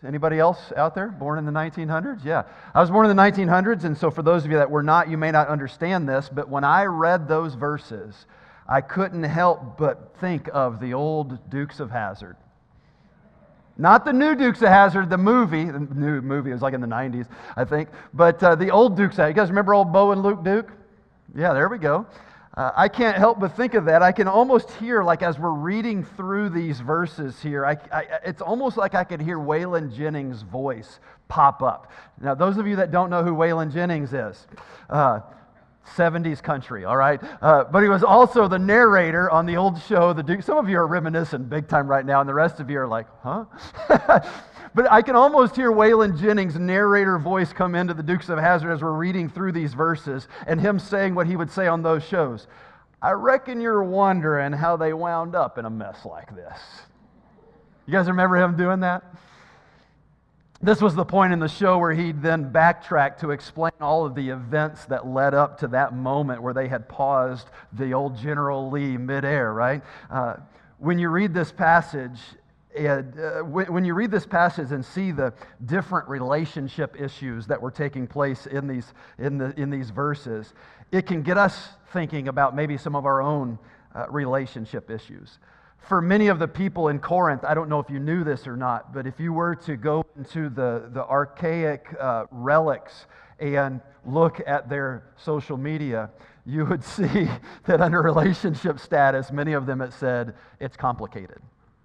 Anybody else out there born in the 1900s? Yeah. I was born in the 1900s, and so for those of you that were not, you may not understand this, but when I read those verses, I couldn't help but think of the old Dukes of Hazzard. Not the new Dukes of Hazzard, the movie. The new movie was like in the 90s, I think. But the old Dukes of Hazzard. You guys remember old Bo and Luke Duke? Yeah, there we go. I can't help but think of that. I can almost hear, like as we're reading through these verses here, it's almost like I could hear Waylon Jennings' voice pop up. Now, those of you that don't know who Waylon Jennings is, 70s country, all right? But he was also the narrator on the old show, The Duke. Some of you are reminiscing big time right now, and the rest of you are like, huh? But I can almost hear Waylon Jennings' narrator voice come into the Dukes of Hazzard as we're reading through these verses, and him saying what he would say on those shows. I reckon you're wondering how they wound up in a mess like this. You guys remember him doing that? This was the point in the show where he'd then backtrack to explain all of the events that led up to that moment where they had paused the old General Lee midair, right? When you read this passage, when you read this passage and see the different relationship issues that were taking place in these verses, it can get us thinking about maybe some of our own relationship issues. For many of the people in Corinth, I don't know if you knew this or not, but if you were to go into the archaic relics and look at their social media, you would see that under relationship status, many of them, it said, it's complicated.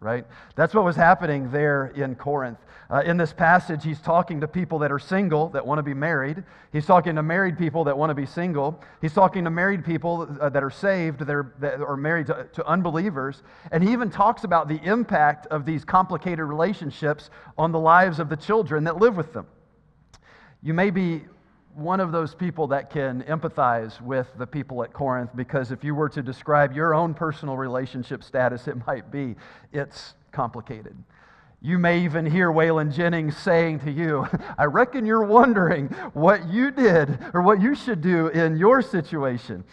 Right? That's what was happening there in Corinth. In this passage, he's talking to people that are single, that want to be married. He's talking to married people that want to be single. He's talking to married people that are saved, that are married to unbelievers. And he even talks about the impact of these complicated relationships on the lives of the children that live with them. You may be one of those people that can empathize with the people at Corinth, because if you were to describe your own personal relationship status, it might be, it's complicated. You may even hear Waylon Jennings saying to you, I reckon you're wondering what you did or what you should do in your situation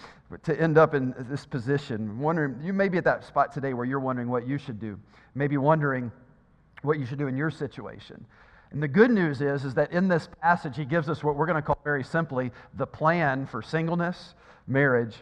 to end up in this position. Wondering, you may be at that spot today where you're wondering what you should do, maybe wondering what you should do in your situation. And the good news is that in this passage, he gives us what we're going to call very simply the plan for singleness, marriage,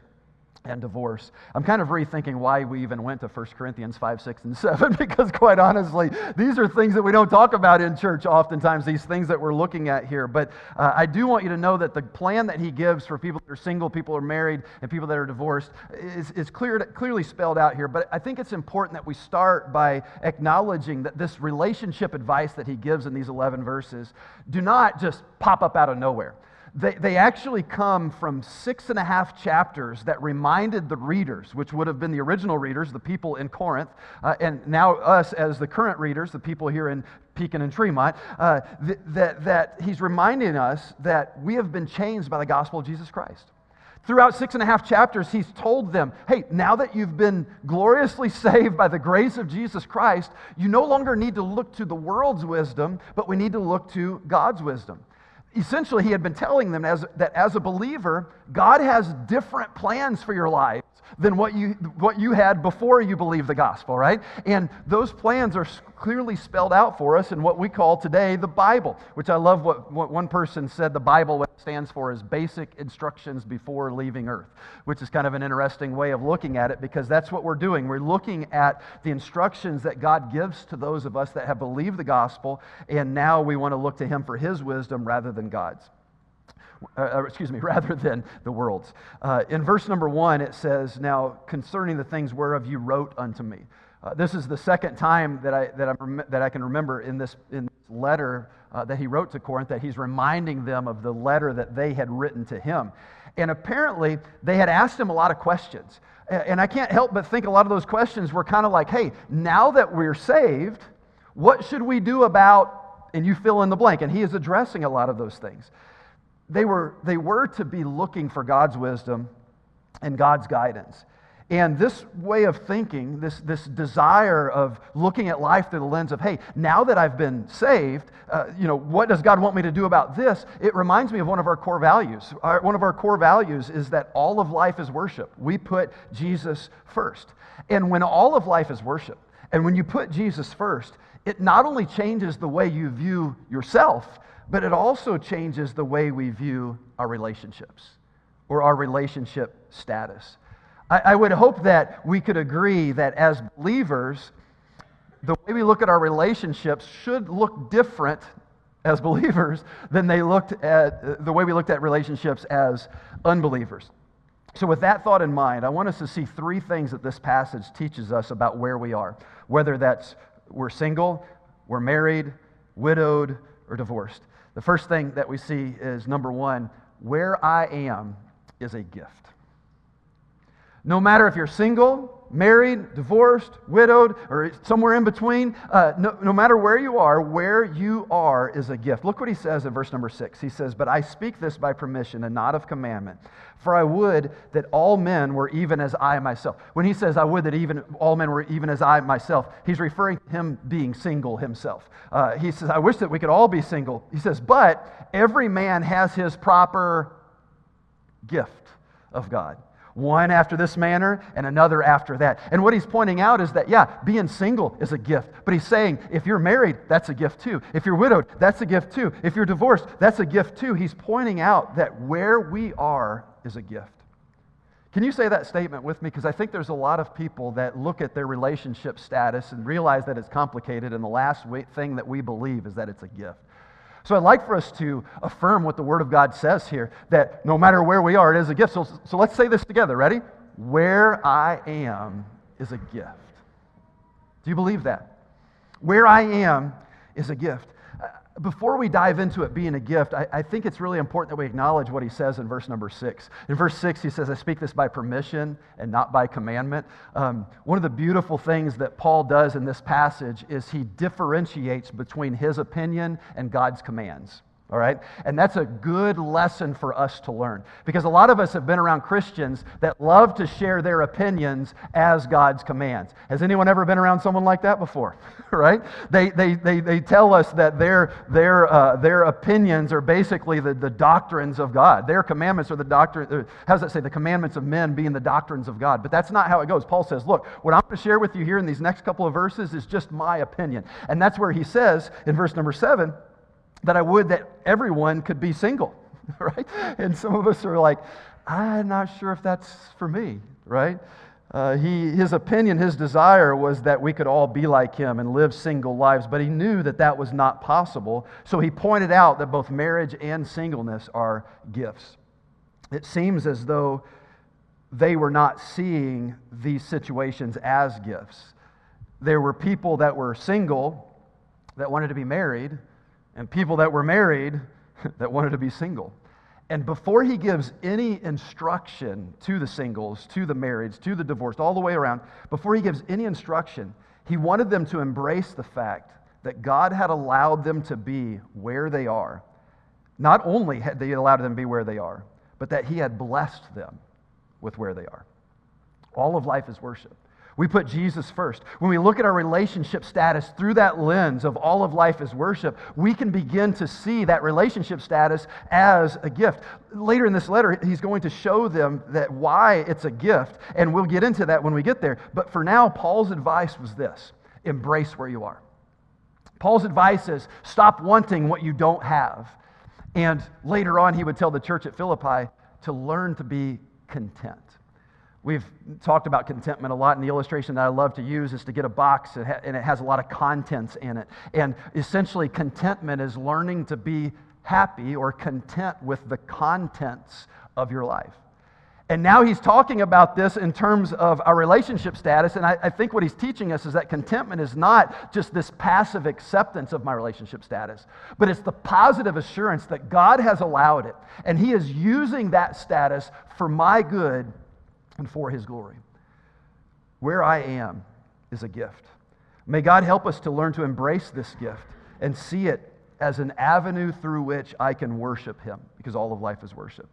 and divorce. I'm kind of rethinking why we even went to 1 Corinthians 5, 6, and 7, because quite honestly, these are things that we don't talk about in church oftentimes, these things that we're looking at here. But I do want you to know that the plan that he gives for people that are single, people who are married, and people that are divorced is clearly spelled out here. But I think it's important that we start by acknowledging that this relationship advice that he gives in these 11 verses do not just pop up out of nowhere. They actually come from 6.5 chapters that reminded the readers, which would have been the original readers, the people in Corinth, and now us as the current readers, the people here in Pekin and Tremont, that he's reminding us that we have been changed by the gospel of Jesus Christ. Throughout 6.5 chapters, he's told them, hey, now that you've been gloriously saved by the grace of Jesus Christ, you no longer need to look to the world's wisdom, but we need to look to God's wisdom. Essentially, he had been telling them that as a believer, God has different plans for your lives than what you had before you believed the gospel, right? And those plans are clearly spelled out for us in what we call today the Bible, which I love what one person said the Bible stands for is basic instructions before leaving earth, which is kind of an interesting way of looking at it, because that's what we're doing. We're looking at the instructions that God gives to those of us that have believed the gospel, and now we want to look to him for his wisdom rather than God's. Rather than the world's. In verse number 1, it says, now concerning the things whereof you wrote unto me. This is the second time that I can remember in this letter that he wrote to Corinth, that he's reminding them of the letter that they had written to him. And apparently, they had asked him a lot of questions. And I can't help but think a lot of those questions were kind of like, hey, now that we're saved, what should we do about, and you fill in the blank. And he is addressing a lot of those things. They were to be looking for God's wisdom and God's guidance. And this way of thinking, this desire of looking at life through the lens of, hey, now that I've been saved, what does God want me to do about this? It reminds me of one of our core values. One of our core values is that all of life is worship. We put Jesus first. And when all of life is worship, and when you put Jesus first, it not only changes the way you view yourself, but it also changes the way we view our relationships or our relationship status. I would hope that we could agree that as believers, the way we look at our relationships should look different as believers than the way we looked at relationships as unbelievers. So with that thought in mind, I want us to see three things that this passage teaches us about where we are, whether that's we're single, we're married, widowed, or divorced. The first thing that we see is, number one, where I am is a gift. No matter if you're single, married, divorced, widowed, or somewhere in between, no matter where you are is a gift. Look what he says in verse number 6. He says, "But I speak this by permission and not of commandment, for I would that all men were even as I myself." When he says, "I would that even all men were even as I myself," he's referring to him being single himself. He says, "I wish that we could all be single." He says, "But every man has his proper gift of God. One after this manner and another after that." And what he's pointing out is that, yeah, being single is a gift. But he's saying, if you're married, that's a gift too. If you're widowed, that's a gift too. If you're divorced, that's a gift too. He's pointing out that where we are is a gift. Can you say that statement with me? Because I think there's a lot of people that look at their relationship status and realize that it's complicated, and the last thing that we believe is that it's a gift. So I'd like for us to affirm what the Word of God says here, that no matter where we are, it is a gift. So let's say this together. Ready? Where I am is a gift. Do you believe that? Where I am is a gift. Before we dive into it being a gift, I think it's really important that we acknowledge what he says in verse number 6. In verse 6, he says, "I speak this by permission and not by commandment." One of the beautiful things that Paul does in this passage is he differentiates between his opinion and God's commands. All right? And that's a good lesson for us to learn. Because a lot of us have been around Christians that love to share their opinions as God's commands. Has anyone ever been around someone like that before? Right? They tell us that their opinions are basically the doctrines of God. Their commandments are the doctrine. How does that say? The commandments of men being the doctrines of God. But that's not how it goes. Paul says, look, what I'm going to share with you here in these next couple of verses is just my opinion. And that's where he says in verse number 7, that I would that everyone could be single, right? And some of us are like, I'm not sure if that's for me, right? His opinion, his desire was that we could all be like him and live single lives, but he knew that that was not possible. So he pointed out that both marriage and singleness are gifts. It seems as though they were not seeing these situations as gifts. There were people that were single that wanted to be married, and people that were married that wanted to be single. And before he gives any instruction to the singles, to the marrieds, to the divorced, all the way around, before he gives any instruction, he wanted them to embrace the fact that God had allowed them to be where they are. Not only had he allowed them to be where they are, but that he had blessed them with where they are. All of life is worship. We put Jesus first. When we look at our relationship status through that lens of all of life is worship, we can begin to see that relationship status as a gift. Later in this letter, he's going to show them that why it's a gift, and we'll get into that when we get there. But for now, Paul's advice was this: embrace where you are. Paul's advice is stop wanting what you don't have. And later on, he would tell the church at Philippi to learn to be content. We've talked about contentment a lot, and the illustration that I love to use is to get a box, and it has a lot of contents in it. And essentially, contentment is learning to be happy or content with the contents of your life. And now he's talking about this in terms of our relationship status, and I think what he's teaching us is that contentment is not just this passive acceptance of my relationship status, but it's the positive assurance that God has allowed it, and he is using that status for my good and for his glory. Where I am is a gift. May God help us to learn to embrace this gift and see it as an avenue through which I can worship him, because all of life is worship.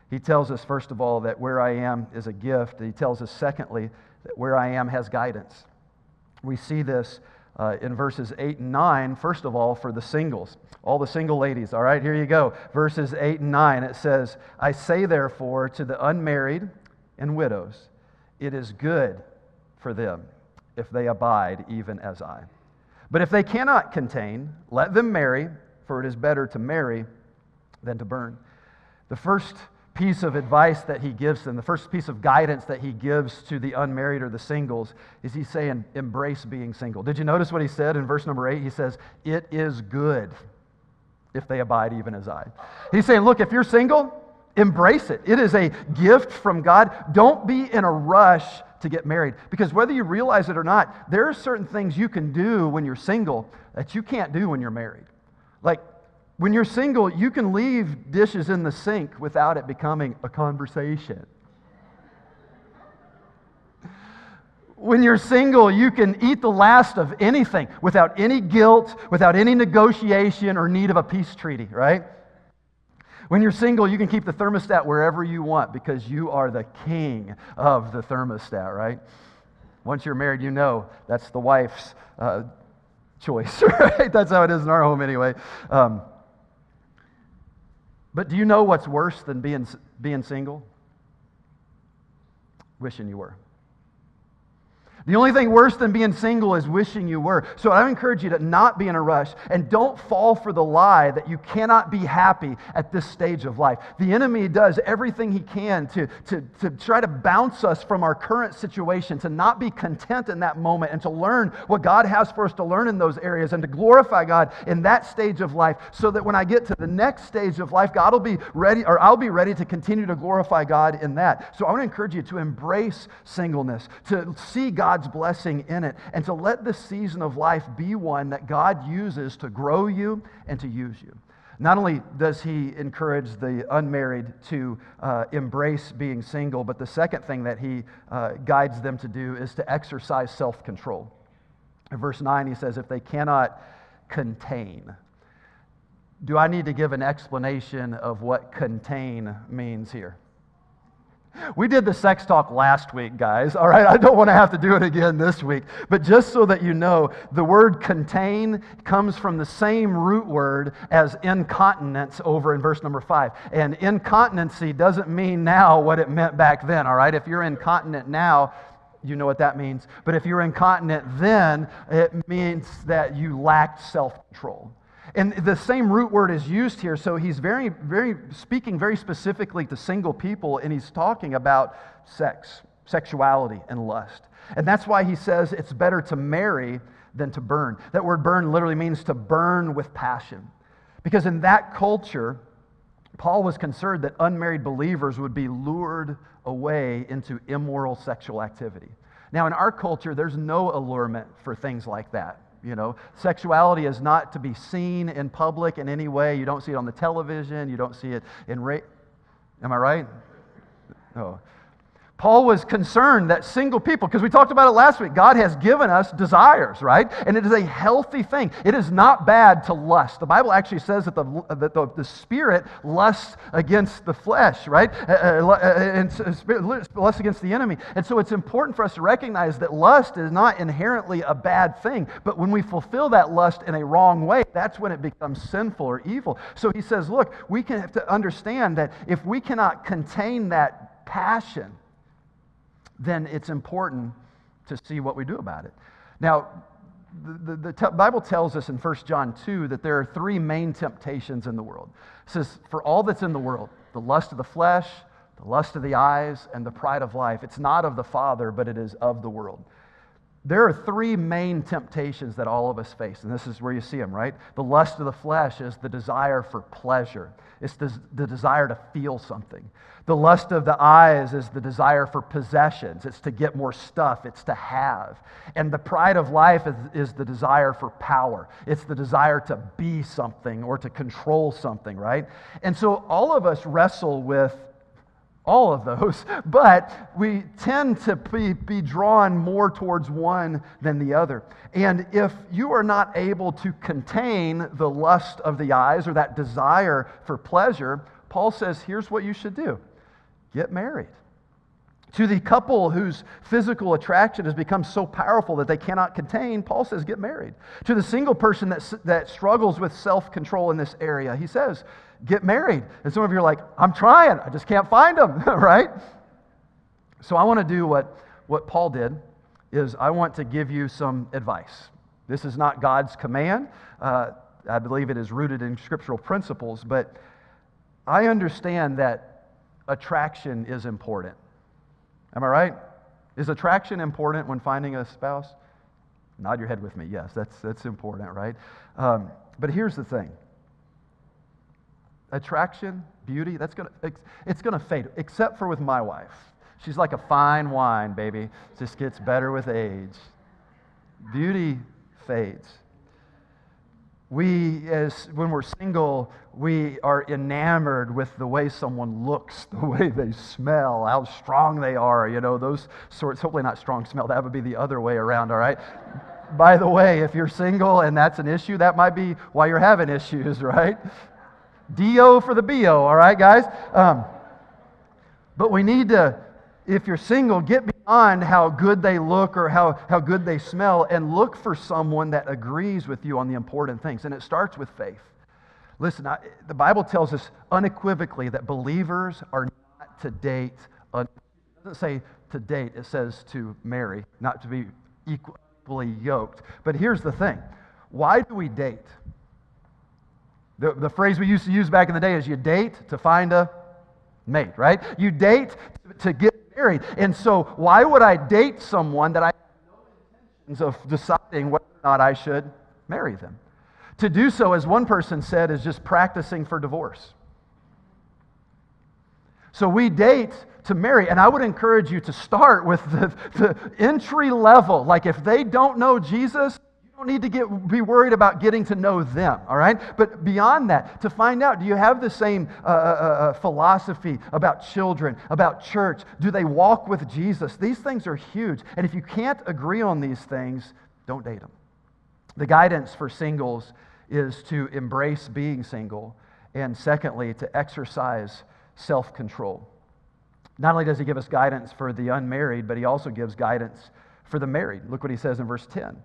He tells us, first of all, that where I am is a gift. He tells us, secondly, that where I am has guidance. We see this in verses 8 and 9, first of all, for the singles. All the single ladies, all right, here you go. Verses 8 and 9, it says, I say therefore to the unmarried and widows, it is good for them if they abide even as I. But if they cannot contain, let them marry, for it is better to marry than to burn. The first piece of advice that he gives them, the first piece of guidance that he gives to the unmarried or the singles, is he's saying, embrace being single. Did you notice what he said in verse number 8? He says, it is good if they abide even as I. He's saying, look, if you're single, embrace it. It is a gift from God. Don't be in a rush to get married, because whether you realize it or not, there are certain things you can do when you're single that you can't do when you're married. Like, when you're single, you can leave dishes in the sink without it becoming a conversation. When you're single, you can eat the last of anything without any guilt, without any negotiation or need of a peace treaty, right? When you're single, you can keep the thermostat wherever you want because you are the king of the thermostat, right? Once you're married, you know that's the wife's choice, right? That's how it is in our home anyway. But do you know what's worse than being single? Wishing you were. The only thing worse than being single is wishing you were. So I encourage you to not be in a rush and don't fall for the lie that you cannot be happy at this stage of life. The enemy does everything he can to try to bounce us from our current situation, to not be content in that moment and to learn what God has for us to learn in those areas and to glorify God in that stage of life so that when I get to the next stage of life, God will be ready, or I'll be ready to continue to glorify God in that. So I want to encourage you to embrace singleness, to see God's blessing in it, and to let this season of life be one that God uses to grow you and to use you. Not only does he encourage the unmarried to embrace being single, but the second thing that he guides them to do is to exercise self-control. In verse 9, he says, if they cannot contain. Do I need to give an explanation of what contain means here? We did the sex talk last week, guys, all right? I don't want to have to do it again this week. But just so that you know, the word contain comes from the same root word as incontinence over in verse number 5. And incontinency doesn't mean now what it meant back then, all right? If you're incontinent now, you know what that means. But if you're incontinent then, it means that you lacked self-control. And the same root word is used here, so he's speaking very specifically to single people, and he's talking about sexuality, and lust. And that's why he says it's better to marry than to burn. That word burn literally means to burn with passion. Because in that culture, Paul was concerned that unmarried believers would be lured away into immoral sexual activity. Now, in our culture, there's no allurement for things like that. You know, sexuality is not to be seen in public in any way. You don't see it on the television. You don't see it in Am I right? No. Paul was concerned that single people, because we talked about it last week, God has given us desires, right? And it is a healthy thing. It is not bad to lust. The Bible actually says that the spirit lusts against the flesh, right? And spirit lusts against the enemy. And so it's important for us to recognize that lust is not inherently a bad thing, but when we fulfill that lust in a wrong way, that's when it becomes sinful or evil. So he says, look, we have to understand that if we cannot contain that passion, then it's important to see what we do about it. Now, the Bible tells us in 1 John 2 that there are three main temptations in the world. It says, for all that's in the world, the lust of the flesh, the lust of the eyes, and the pride of life, it's not of the Father, but it is of the world. There are three main temptations that all of us face, and this is where you see them, right? The lust of the flesh is the desire for pleasure. It's the desire to feel something. The lust of the eyes is the desire for possessions. It's to get more stuff. It's to have. And the pride of life is the desire for power. It's the desire to be something or to control something, right? And so all of us wrestle with all of those, but we tend to be drawn more towards one than the other. And if you are not able to contain the lust of the eyes or that desire for pleasure, Paul says, here's what you should do. Get married. To the couple whose physical attraction has become so powerful that they cannot contain, Paul says, get married. To the single person that struggles with self-control in this area, he says, get married. And some of you are like, I'm trying, I just can't find them, right? So I want to do what Paul did, is I want to give you some advice. This is not God's command. I believe it is rooted in scriptural principles, but I understand that attraction is important. Am I right? Is attraction important when finding a spouse? Nod your head with me. Yes, that's important, right? But here's the thing. Attraction, beauty, it's gonna fade, except for with my wife. She's like a fine wine, baby. It just gets better with age. Beauty fades. When we're single, we are enamored with the way someone looks, the way they smell, how strong they are, those sorts. Hopefully not strong smell. That would be the other way around, all right? By the way, if you're single and that's an issue, that might be why you're having issues, right? D.O. for the B.O., all right, guys? But we need to, if you're single, get beyond how good they look or how good they smell and look for someone that agrees with you on the important things. And it starts with faith. Listen, the Bible tells us unequivocally that believers are not to date. It doesn't say to date, it says to marry, not to be equally yoked. But here's the thing. Why do we date? The phrase we used to use back in the day is you date to find a mate, right? You date to get married. And so why would I date someone that I have no intentions of deciding whether or not I should marry them? To do so, as one person said, is just practicing for divorce. So we date to marry, and I would encourage you to start with the entry level. Like if they don't know Jesus, you don't need to be worried about getting to know them, all right? But beyond that, to find out, do you have the same philosophy about children, about church? Do they walk with Jesus? These things are huge. And if you can't agree on these things, don't date them. The guidance for singles is to embrace being single, and secondly, to exercise self-control. Not only does he give us guidance for the unmarried, but he also gives guidance for the married. Look what he says in verse 10.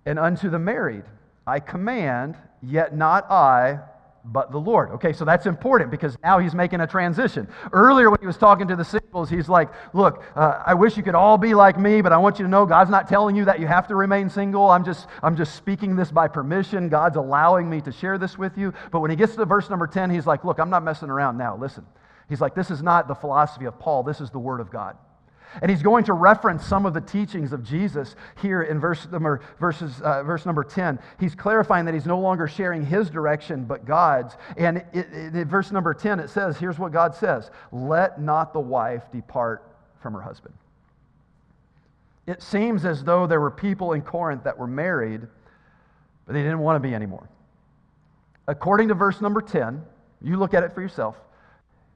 And unto the married I command, yet not I, but the Lord. Okay, so that's important because now he's making a transition. Earlier when he was talking to the singles, he's like, look, I wish you could all be like me, but I want you to know God's not telling you that you have to remain single. I'm just speaking this by permission. God's allowing me to share this with you. But when he gets to verse number 10, he's like, look, I'm not messing around now. Listen. He's like, this is not the philosophy of Paul. This is the Word of God. And he's going to reference some of the teachings of Jesus here in verse number 10. He's clarifying that he's no longer sharing his direction, but God's. And in verse number 10, it says, here's what God says, let not the wife depart from her husband. It seems as though there were people in Corinth that were married, but they didn't want to be anymore. According to verse number 10, you look at it for yourself.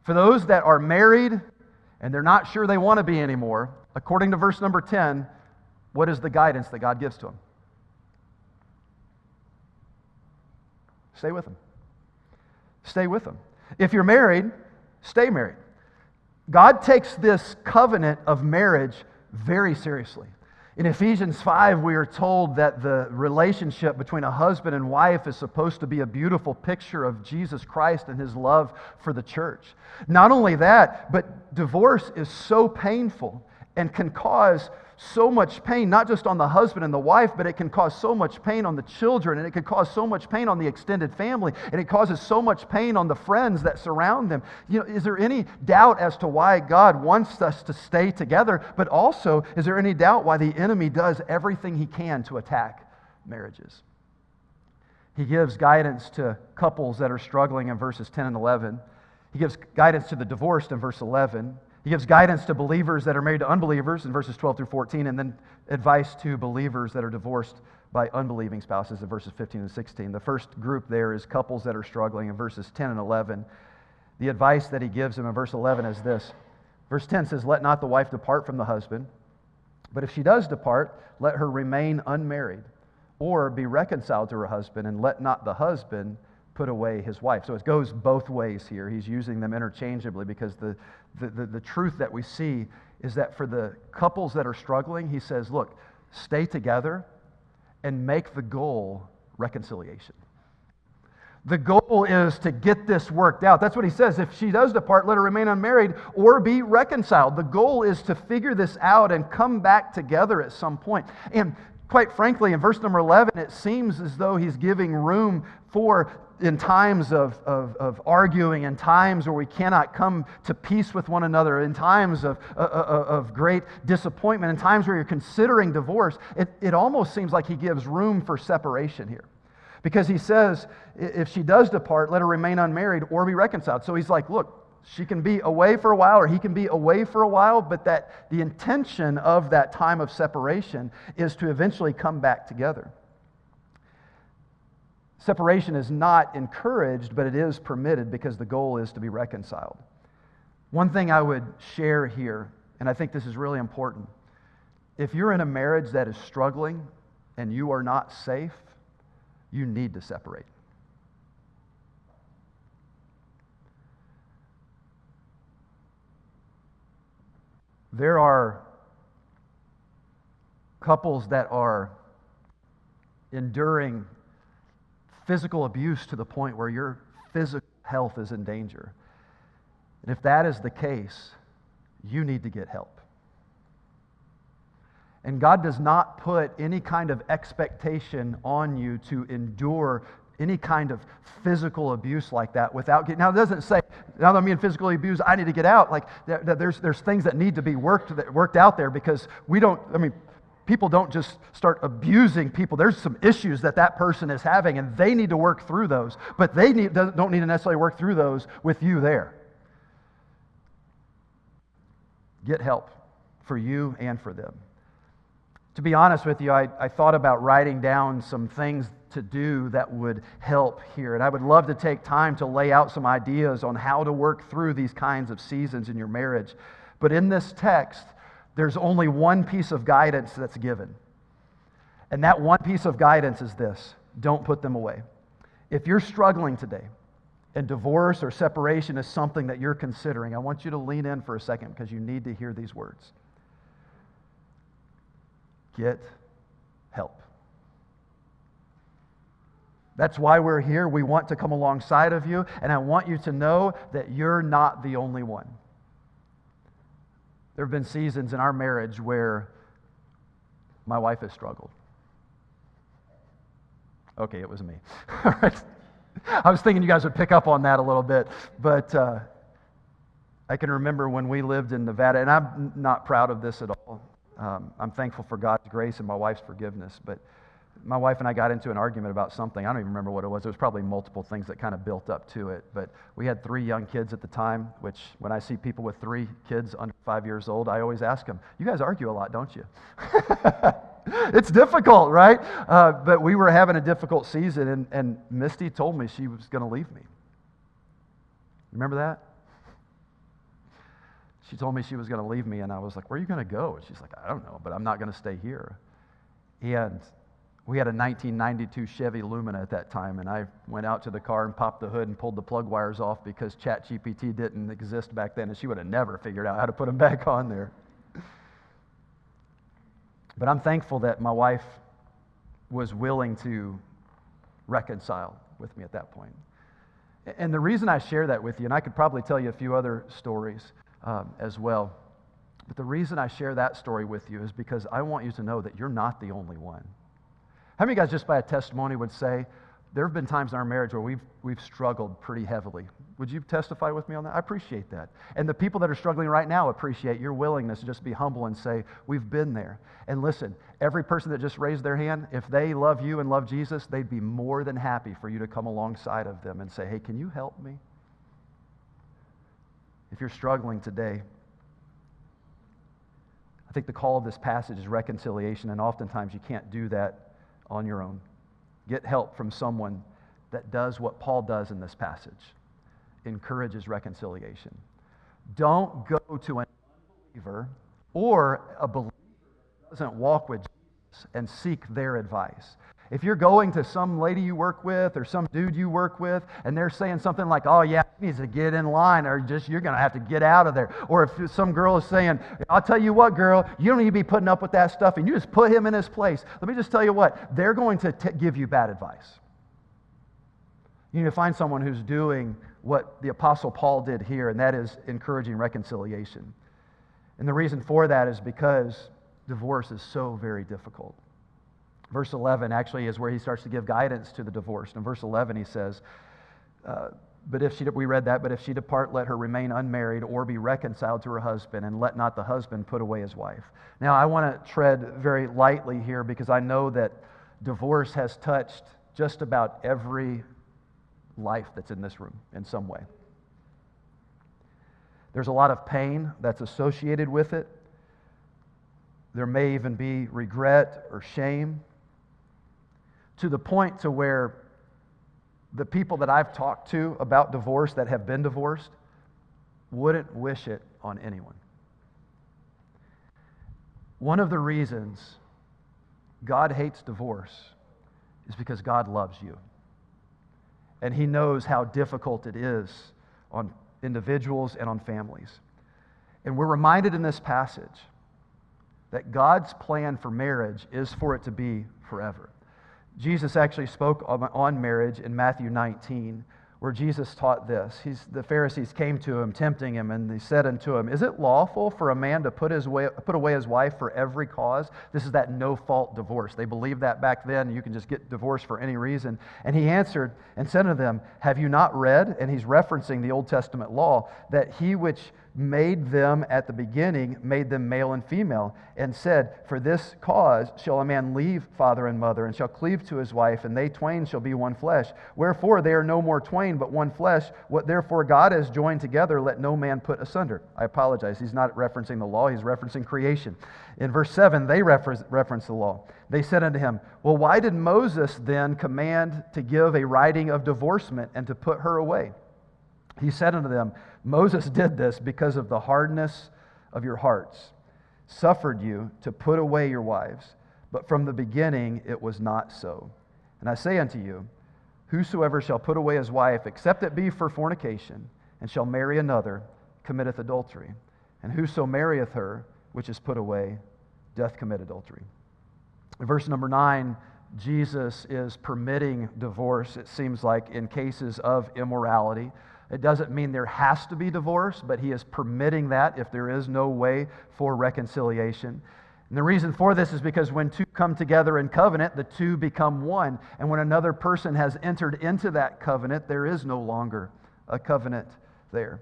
For those that are married and they're not sure they want to be anymore, according to verse number 10, what is the guidance that God gives to them? Stay with them. Stay with them. If you're married, stay married. God takes this covenant of marriage very seriously. In Ephesians 5, we are told that the relationship between a husband and wife is supposed to be a beautiful picture of Jesus Christ and his love for the church. Not only that, but divorce is so painful and can cause so much pain, not just on the husband and the wife, but it can cause so much pain on the children, and it can cause so much pain on the extended family, and it causes so much pain on the friends that surround them. Is there any doubt as to why God wants us to stay together? But also, is there any doubt why the enemy does everything he can to attack marriages? He gives guidance to couples that are struggling in verses 10 and 11. He gives guidance to the divorced in verse 11. He gives guidance to believers that are married to unbelievers in verses 12 through 14, and then advice to believers that are divorced by unbelieving spouses in verses 15 and 16. The first group there is couples that are struggling in verses 10 and 11. The advice that he gives them in verse 11 is this. Verse 10 says, let not the wife depart from the husband, but if she does depart, let her remain unmarried, or be reconciled to her husband, and let not the husband put away his wife. So it goes both ways here. He's using them interchangeably because the truth that we see is that for the couples that are struggling, he says, look, stay together and make the goal reconciliation. The goal is to get this worked out. That's what he says. If she does depart, let her remain unmarried or be reconciled. The goal is to figure this out and come back together at some point. And quite frankly, in verse number 11, it seems as though he's giving room for, in times of arguing, in times where we cannot come to peace with one another, in times of great disappointment, in times where you're considering divorce, it almost seems like he gives room for separation here. Because he says, if she does depart, let her remain unmarried or be reconciled. So he's like, look, she can be away for a while, or he can be away for a while, but that the intention of that time of separation is to eventually come back together. Separation is not encouraged, but it is permitted because the goal is to be reconciled. One thing I would share here, and I think this is really important, if you're in a marriage that is struggling and you are not safe, you need to separate. There are couples that are enduring physical abuse to the point where your physical health is in danger. And if that is the case, you need to get help. And God does not put any kind of expectation on you to endure any kind of physical abuse like that without getting... Now, it doesn't say, now that I'm being physically abused, I need to get out. Like, there's things that need to be worked out there, because people don't just start abusing people. There's some issues that person is having, and they need to work through those. But they don't need to necessarily work through those with you there. Get help for you and for them. To be honest with you, I thought about writing down some things to do that would help here. And I would love to take time to lay out some ideas on how to work through these kinds of seasons in your marriage. But in this text, there's only one piece of guidance that's given. And that one piece of guidance is this: don't put them away. If you're struggling today and divorce or separation is something that you're considering, I want you to lean in for a second, because you need to hear these words. Get help. That's why we're here. We want to come alongside of you, and I want you to know that you're not the only one. There have been seasons in our marriage where my wife has struggled. Okay, it was me. All right. I was thinking you guys would pick up on that a little bit, but I can remember when we lived in Nevada, and I'm not proud of this at all. I'm thankful for God's grace and my wife's forgiveness, but my wife and I got into an argument about something. I don't even remember what it was. It was probably multiple things that kind of built up to it. But we had 3 young kids at the time, which when I see people with 3 kids under 5 years old, I always ask them, you guys argue a lot, don't you? It's difficult, right? But we were having a difficult season, and Misty told me she was going to leave me. Remember that? She told me she was going to leave me, and I was like, where are you going to go? And she's like, I don't know, but I'm not going to stay here. And we had a 1992 Chevy Lumina at that time, and I went out to the car and popped the hood and pulled the plug wires off because ChatGPT didn't exist back then, and she would have never figured out how to put them back on there. But I'm thankful that my wife was willing to reconcile with me at that point. And the reason I share that with you, and I could probably tell you a few other stories as well, but the reason I share that story with you is because I want you to know that you're not the only one. How many of you guys, just by a testimony, would say, there have been times in our marriage where we've struggled pretty heavily? Would you testify with me on that? I appreciate that. And the people that are struggling right now appreciate your willingness to just be humble and say, we've been there. And listen, every person that just raised their hand, if they love you and love Jesus, they'd be more than happy for you to come alongside of them and say, hey, can you help me? If you're struggling today, I think the call of this passage is reconciliation, and oftentimes you can't do that on your own. Get help from someone that does what Paul does in this passage. Encourages reconciliation. Don't go to an unbeliever or a believer that doesn't walk with Jesus and seek their advice. If you're going to some lady you work with or some dude you work with and they're saying something like, oh yeah, he needs to get in line, or just you're going to have to get out of there. Or if some girl is saying, I'll tell you what, girl, you don't need to be putting up with that stuff, and you just put him in his place. Let me just tell you what, they're going to give you bad advice. You need to find someone who's doing what the Apostle Paul did here, and that is encouraging Verse 11 actually is where he starts to give guidance to the divorced. In verse 11 he says, we read that, but if she depart, let her remain unmarried or be reconciled to her husband, and let not the husband put away his wife. Now, I want to tread very lightly here because I know that divorce has touched just about every life that's in this room in some way. There's a lot of pain that's associated with it. There may even be regret or shame, to the point to where the people that I've talked to about divorce that have been divorced wouldn't wish it on anyone. One of the reasons God hates divorce is because God loves you. And He knows how difficult it is on individuals and on families. And we're reminded in this passage that God's plan for marriage is for it to be forever. Jesus actually spoke on marriage in Matthew 19, where Jesus taught this. The Pharisees came to Him, tempting Him, and they said unto Him, is it lawful for a man to put away his wife for every cause? This is that no-fault divorce. They believed that back then. You can just get divorced for any reason. And He answered and said to them, have you not read, and He's referencing the Old Testament law, that He which made them at the beginning, made them male and female, and said, for this cause shall a man leave father and mother, and shall cleave to his wife, and they twain shall be one flesh. Wherefore they are no more twain, but one flesh. What therefore God has joined together, let no man put asunder. I apologize, he's not referencing the law, he's referencing creation. In verse 7, they reference the law. They said unto him, well, why did Moses then command to give a writing of divorcement and to put her away? He said unto them, Moses did this because of the hardness of your hearts, suffered you to put away your wives, but from the beginning it was not so. And I say unto you, whosoever shall put away his wife, except it be for fornication, and shall marry another, committeth adultery. And whoso marrieth her, which is put away, doth commit adultery. In verse number 9, Jesus is permitting divorce, it seems like, in cases of immorality. It doesn't mean there has to be divorce, but He is permitting that if there is no way for reconciliation. And the reason for this is because when two come together in covenant, the two become one. And when another person has entered into that covenant, there is no longer a covenant there.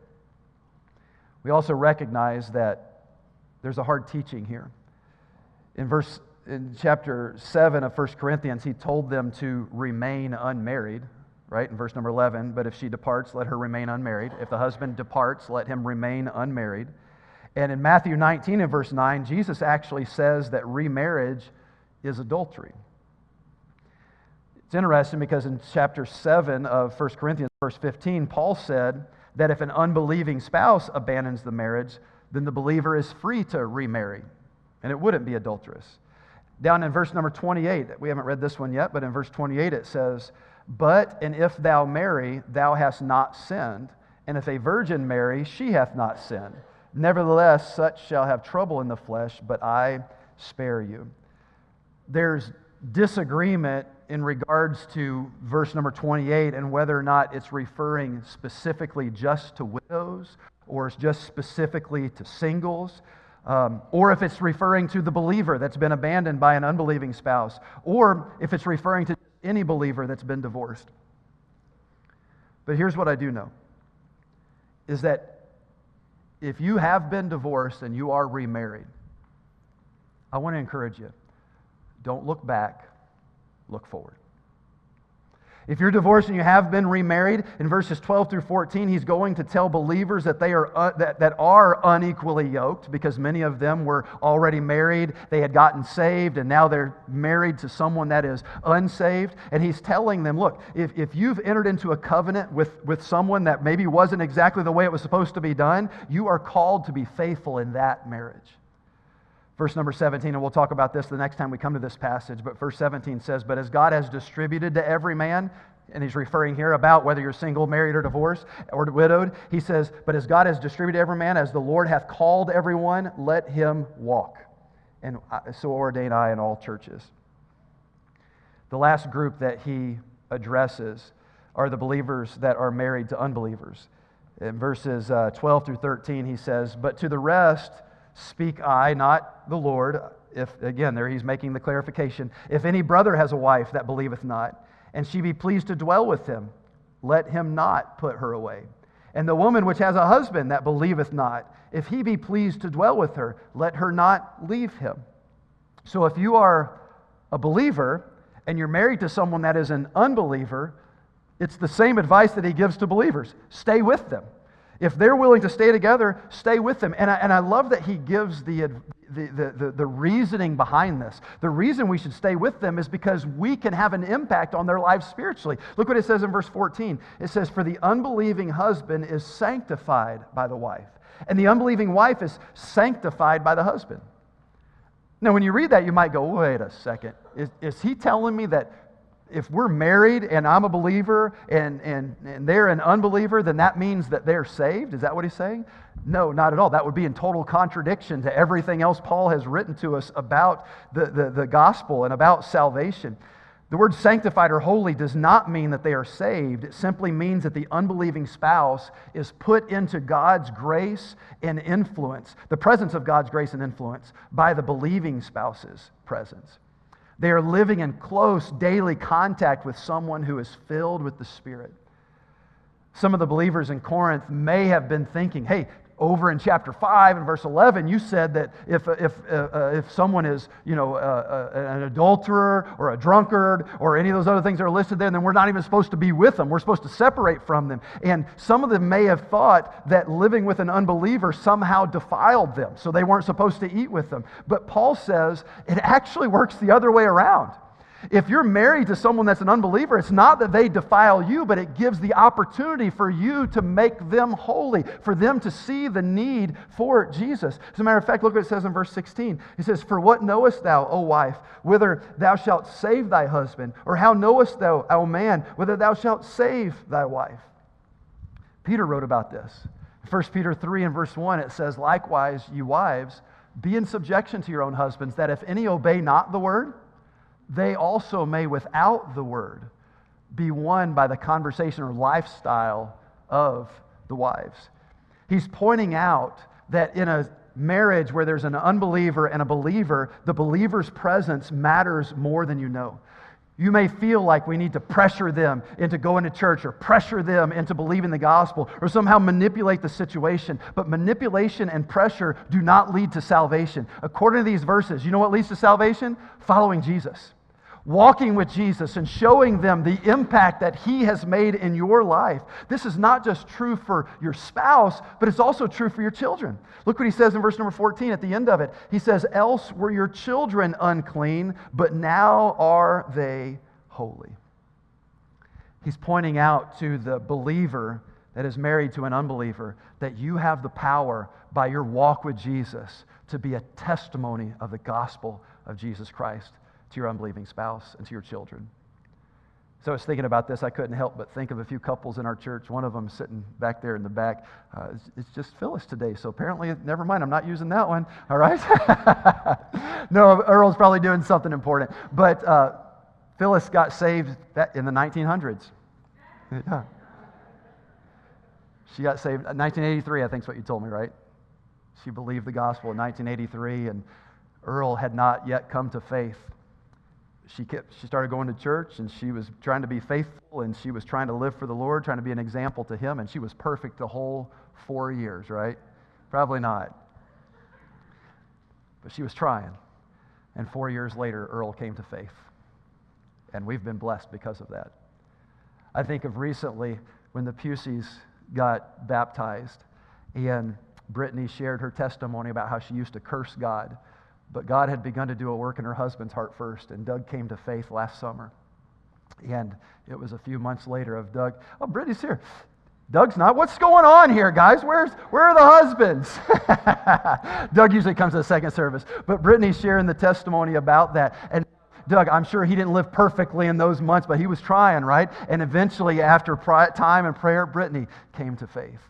We also recognize that there's a hard teaching here. In chapter 7 of 1 Corinthians, He told them to remain unmarried. Right, in verse number 11, but if she departs, let her remain unmarried. If the husband departs, let him remain unmarried. And in Matthew 19 and verse 9, Jesus actually says that remarriage is adultery. It's interesting because in chapter 7 of 1 Corinthians, verse 15, Paul said that if an unbelieving spouse abandons the marriage, then the believer is free to remarry, and it wouldn't be adulterous. Down in verse number 28, we haven't read this one yet, but in verse 28 it says, but, and if thou marry, thou hast not sinned, and if a virgin marry, she hath not sinned. Nevertheless, such shall have trouble in the flesh, but I spare you. There's disagreement in regards to verse number 28 and whether or not it's referring specifically just to widows, or it's just specifically to singles, or if it's referring to the believer that's been abandoned by an unbelieving spouse, or if it's referring to any believer that's been divorced. But here's what I do know, is that if you have been divorced and you are remarried, I want to encourage you, don't look back, look forward. If you're divorced and you have been remarried, in verses 12 through 14, he's going to tell believers that they are that are unequally yoked, because many of them were already married, they had gotten saved, and now they're married to someone that is unsaved. And he's telling them, look, if you've entered into a covenant with someone that maybe wasn't exactly the way it was supposed to be done, you are called to be faithful in that marriage. Verse number 17, and we'll talk about this the next time we come to this passage, but verse 17 says, but as God has distributed to every man, and he's referring here about whether you're single, married, or divorced, or widowed, he says, but as God has distributed every man, as the Lord hath called everyone, let him walk. And so ordain I in all churches. The last group that he addresses are the believers that are married to unbelievers. In verses 12 through 13, he says, but to the rest speak I, not the Lord, again, there he's making the clarification, if any brother has a wife that believeth not, and she be pleased to dwell with him, let him not put her away. And the woman which has a husband that believeth not, if he be pleased to dwell with her, let her not leave him. So if you are a believer and you're married to someone that is an unbeliever, it's the same advice that he gives to believers. Stay with them. If they're willing to stay together, stay with them. And I love that he gives the reasoning behind this. The reason we should stay with them is because we can have an impact on their lives spiritually. Look what it says in verse 14. It says, for the unbelieving husband is sanctified by the wife, and the unbelieving wife is sanctified by the husband. Now, when you read that, you might go, wait a second. Is he telling me that if we're married and I'm a believer and they're an unbeliever, then that means that they're saved? Is that what he's saying? No, not at all. That would be in total contradiction to everything else Paul has written to us about the gospel and about salvation. The word sanctified or holy does not mean that they are saved. It simply means that the unbelieving spouse is put into God's grace and influence, the presence of God's grace and influence, by the believing spouse's presence. They are living in close daily contact with someone who is filled with the Spirit. Some of the believers in Corinth may have been thinking, hey, over in chapter 5 and verse 11, you said that if someone is, an adulterer or a drunkard or any of those other things that are listed there, then we're not even supposed to be with them. We're supposed to separate from them. And some of them may have thought that living with an unbeliever somehow defiled them, so they weren't supposed to eat with them. But Paul says it actually works the other way around. If you're married to someone that's an unbeliever, it's not that they defile you, but it gives the opportunity for you to make them holy, for them to see the need for Jesus. As a matter of fact, look what it says in verse 16. It says, for what knowest thou, O wife, whether thou shalt save thy husband? Or how knowest thou, O man, whether thou shalt save thy wife? Peter wrote about this. 1 Peter 3 and verse 1, it says, likewise, you wives, be in subjection to your own husbands, that if any obey not the word, they also may, without the word, be won by the conversation or lifestyle of the wives. He's pointing out that in a marriage where there's an unbeliever and a believer, the believer's presence matters more than you know. You may feel like we need to pressure them into going to church or pressure them into believing the gospel or somehow manipulate the situation. But manipulation and pressure do not lead to salvation. According to these verses, you know what leads to salvation? Following Jesus. Walking with Jesus and showing them the impact that He has made in your life. This is not just true for your spouse, but it's also true for your children. Look what he says in verse number 14 at the end of it. He says, else were your children unclean, but now are they holy. He's pointing out to the believer that is married to an unbeliever that you have the power by your walk with Jesus to be a testimony of the gospel of Jesus Christ to your unbelieving spouse and to your children. So I was thinking about this. I couldn't help but think of a few couples in our church. One of them sitting back there in the back. It's just Phyllis today, so apparently, never mind, I'm not using that one. All right? No, Earl's probably doing something important. But Phyllis got saved in the 1900s. Yeah. She got saved in 1983, I think is what you told me, right? She believed the gospel in 1983, and Earl had not yet come to faith. She started going to church, and she was trying to be faithful, and she was trying to live for the Lord, trying to be an example to Him, and she was perfect the whole 4 years, right? Probably not. But she was trying. And 4 years later, Earl came to faith. And we've been blessed because of that. I think of recently when the Puseys got baptized, and Brittany shared her testimony about how she used to curse God. But God had begun to do a work in her husband's heart first, and Doug came to faith last summer. And it was a few months later of Doug, oh, Brittany's here. Doug's not. What's going on here, guys? Where are the husbands? Doug usually comes to the second service. But Brittany's sharing the testimony about that. And Doug, I'm sure he didn't live perfectly in those months, but he was trying, right? And eventually, after time and prayer, Brittany came to faith.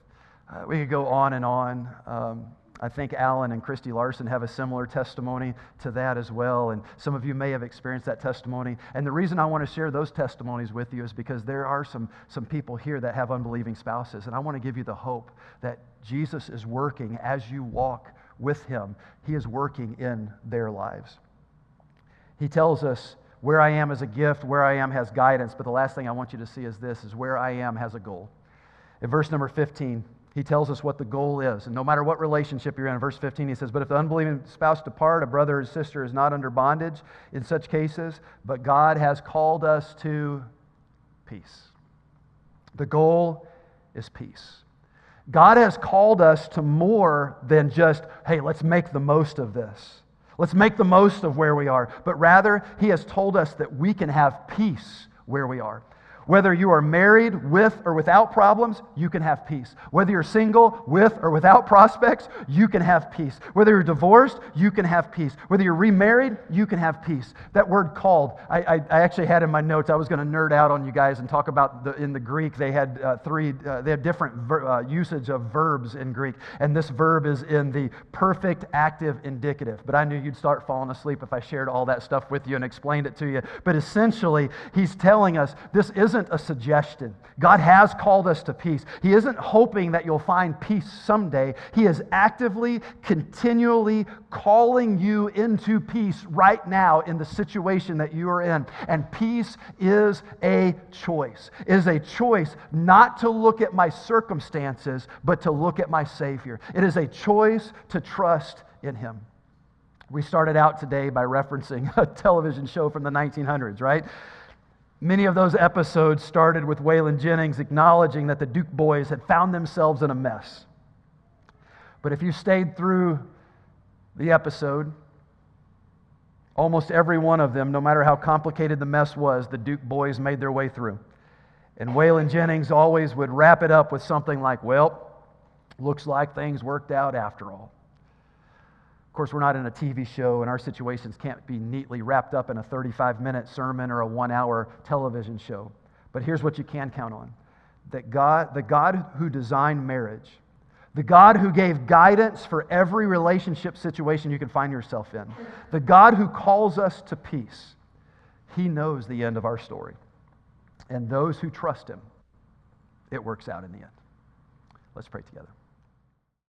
We could go on and on. I think Alan and Christy Larson have a similar testimony to that as well, and some of you may have experienced that testimony. And the reason I want to share those testimonies with you is because there are some people here that have unbelieving spouses, and I want to give you the hope that Jesus is working as you walk with him. He is working in their lives. He tells us where I am has a gift, where I am has guidance, but the last thing I want you to see is this, is where I am has a goal. In verse number 15, he tells us what the goal is. And no matter what relationship you're in verse 15, he says, but if the unbelieving spouse depart, a brother or sister is not under bondage in such cases, but God has called us to peace. The goal is peace. God has called us to more than just, hey, let's make the most of this. Let's make the most of where we are. But rather, he has told us that we can have peace where we are. Whether you are married with or without problems, you can have peace. Whether you're single with or without prospects, you can have peace. Whether you're divorced, you can have peace. Whether you're remarried, you can have peace. That word called, I actually had in my notes, I was going to nerd out on you guys and talk about, in the Greek, they had different usage of verbs in Greek. And this verb is in the perfect active indicative. But I knew you'd start falling asleep if I shared all that stuff with you and explained it to you. But essentially, he's telling us this isn't a suggestion. God has called us to peace. He isn't hoping that you'll find peace someday. He is actively, continually calling you into peace right now in the situation that you are in. And peace is a choice. It is a choice not to look at my circumstances, but to look at my Savior. It is a choice to trust in Him. We started out today by referencing a television show from the 1900s, right? Many of those episodes started with Waylon Jennings acknowledging that the Duke boys had found themselves in a mess. But if you stayed through the episode, almost every one of them, no matter how complicated the mess was, the Duke boys made their way through. And Waylon Jennings always would wrap it up with something like, well, looks like things worked out after all. Of course, we're not in a TV show, and our situations can't be neatly wrapped up in a 35-minute sermon or a 1-hour television show. But here's what you can count on. That God, the God who designed marriage, the God who gave guidance for every relationship situation you can find yourself in, the God who calls us to peace, He knows the end of our story. And those who trust Him, it works out in the end. Let's pray together.